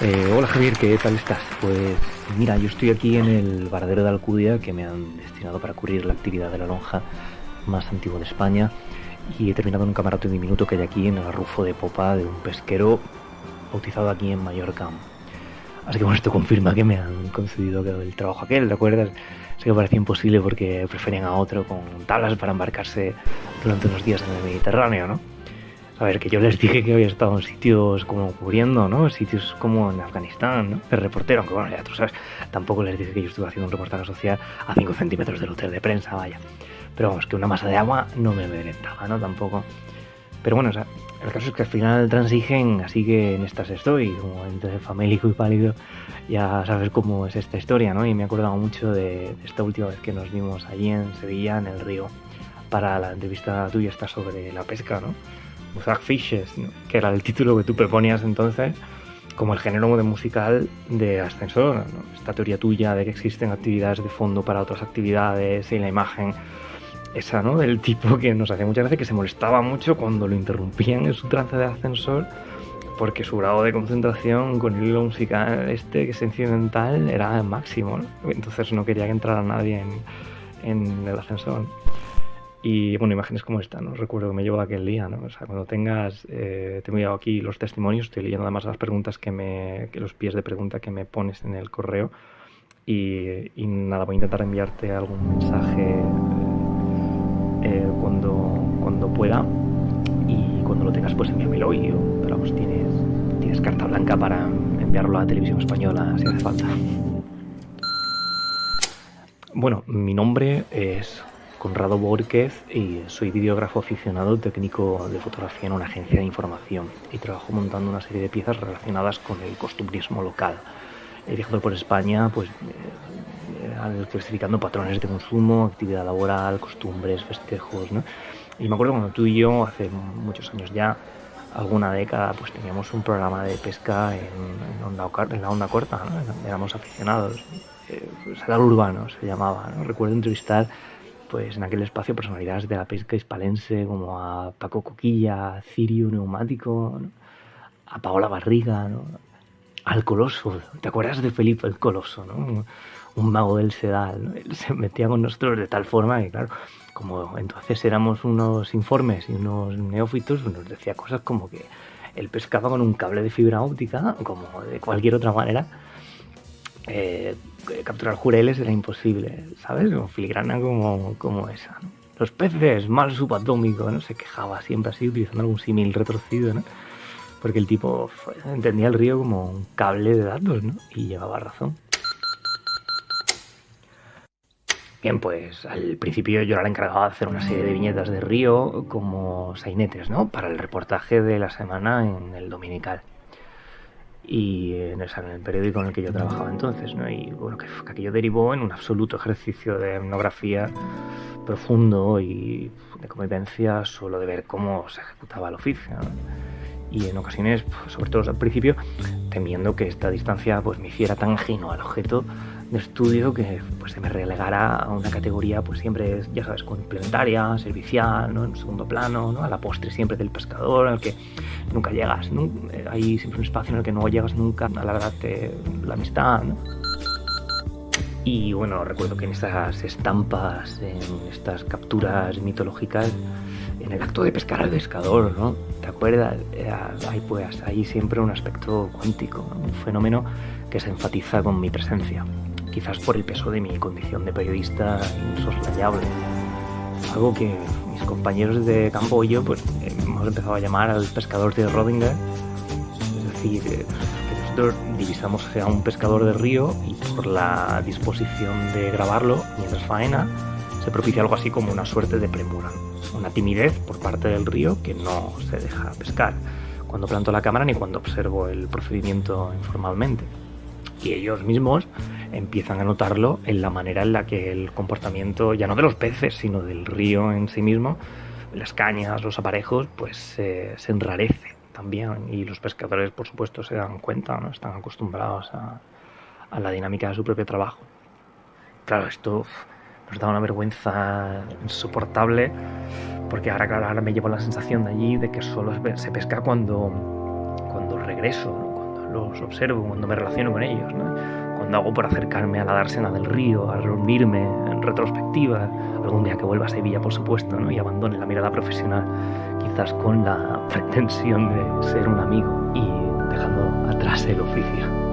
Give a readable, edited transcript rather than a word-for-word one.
Hola Javier, ¿qué tal estás? Pues mira, yo estoy aquí en el Varadero de Alcudia, que me han destinado para cubrir la actividad de la lonja más antigua de España, y he terminado en un camarote diminuto que hay aquí en el arrufo de popa de un pesquero bautizado aquí en Mallorca. Así que bueno, esto confirma que me han concedido el trabajo aquel, ¿te acuerdas? Sé que parecía imposible porque preferían a otro con tablas para embarcarse durante unos días en el Mediterráneo, ¿no? A ver, que yo les dije que había estado en sitios como cubriendo, ¿no? Sitios como en Afganistán, ¿no? El reportero, aunque bueno, ya tú sabes, tampoco les dije que yo estuve haciendo un reportaje social a 5 centímetros del hotel de prensa, vaya. Pero vamos, que una masa de agua no me amedrentaba, ¿no? Tampoco. Pero bueno, o sea, el caso es que al final transigen, así que en estas estoy, como entre famélico y pálido, ya sabes cómo es esta historia, ¿no? Y me he acordado mucho de esta última vez que nos vimos allí en Sevilla, en el río, para la entrevista tuya esta sobre la pesca, ¿no? Muzak Fishes, ¿no? Que era el título que tú proponías entonces como el género de musical de ascensor, ¿no? Esta teoría tuya de que existen actividades de fondo para otras actividades y la imagen esa, ¿no? Del tipo que nos hacía muchas veces que se molestaba mucho cuando lo interrumpían en su trance de ascensor porque su grado de concentración con el hilo musical que es incidental era máximo, ¿no? Entonces no quería que entrara nadie en el ascensor. Y bueno, imágenes como esta, ¿no? Recuerdo que me llevó aquel día, ¿no? O sea, cuando tengas, te he enviado aquí los testimonios, estoy leyendo además las preguntas que los pies de pregunta que me pones en el correo y nada, voy a intentar enviarte algún mensaje cuando pueda y cuando lo tengas pues envíamelo y pero vamos, tienes carta blanca para enviarlo a la televisión española si hace falta. Bueno, mi nombre es Conrado Borquez y soy videógrafo aficionado técnico de fotografía en una agencia de información y trabajo montando una serie de piezas relacionadas con el costumbrismo local. He viajado por España pues clasificando patrones de consumo, actividad laboral, costumbres, festejos, ¿no? Y me acuerdo cuando tú y yo, hace muchos años ya, alguna década, pues teníamos un programa de pesca en la onda corta, ¿no? Éramos aficionados. Sadar Urbano se llamaba, ¿no? Recuerdo entrevistar pues en aquel espacio personalidades de la pesca hispalense como a Paco Coquilla, a Cirio Neumático, ¿no? A Paola Barriga, ¿no? Al Coloso. ¿Te acuerdas de Felipe el Coloso, ¿no? Un mago del sedal, ¿no? Él se metía con nosotros de tal forma que, claro, como entonces éramos unos informes y unos neófitos, pues nos decía cosas como que él pescaba con un cable de fibra óptica, como de cualquier otra manera. Capturar jureles era imposible, ¿sabes? Como filigrana como esa, ¿no? Los peces, mal subatómico, ¿no? Se quejaba siempre así, utilizando algún símil retorcido, ¿no? Porque el tipo entendía el río como un cable de datos, ¿no? Y llevaba razón. Bien, pues al principio yo era el encargado de hacer una serie de viñetas de río como sainetes, ¿no? Para el reportaje de la semana en el Dominical. Y en el periódico en el que yo trabajaba entonces, ¿no? Y bueno, que aquello derivó en un absoluto ejercicio de etnografía profundo y de convivencia solo de ver cómo se ejecutaba el oficio, ¿no? Y en ocasiones, sobre todo al principio, temiendo que esta distancia pues me hiciera tan ajeno al objeto de estudio que pues se me relegara a una categoría pues siempre, ya sabes, complementaria, servicial, ¿no? En segundo plano, ¿no? A la postre siempre del pescador, al que nunca llegas, ¿no? Hay siempre un espacio en el que no llegas nunca a alargarte la amistad, ¿no? Y bueno, recuerdo que en estas estampas, en estas capturas mitológicas, en el acto de pescar al pescador, ¿no? ¿Te acuerdas? Hay siempre un aspecto cuántico, ¿no? Un fenómeno que se enfatiza con mi presencia, quizás por el peso de mi condición de periodista insoslayable. Algo que mis compañeros de campo y yo pues hemos empezado a llamar al pescador de Rodinger, es decir, que nosotros divisamos a un pescador de río y por la disposición de grabarlo mientras faena se propicia algo así como una suerte de premura, una timidez por parte del río que no se deja pescar cuando planto la cámara ni cuando observo el procedimiento informalmente. Y ellos mismos empiezan a notarlo en la manera en la que el comportamiento, ya no de los peces, sino del río en sí mismo, las cañas, los aparejos, pues se enrarece también. Y los pescadores, por supuesto, se dan cuenta, ¿no? Están acostumbrados a la dinámica de su propio trabajo. Claro, esto nos da una vergüenza insoportable, porque ahora me llevo la sensación de allí de que solo se pesca cuando regreso, ¿no? los observo, cuando me relaciono con ellos, ¿no? Cuando hago por acercarme a la dársena del río, a reunirme en retrospectiva, algún día que vuelva a Sevilla, por supuesto, ¿no? Y abandone la mirada profesional, quizás con la pretensión de ser un amigo y dejando atrás el oficio.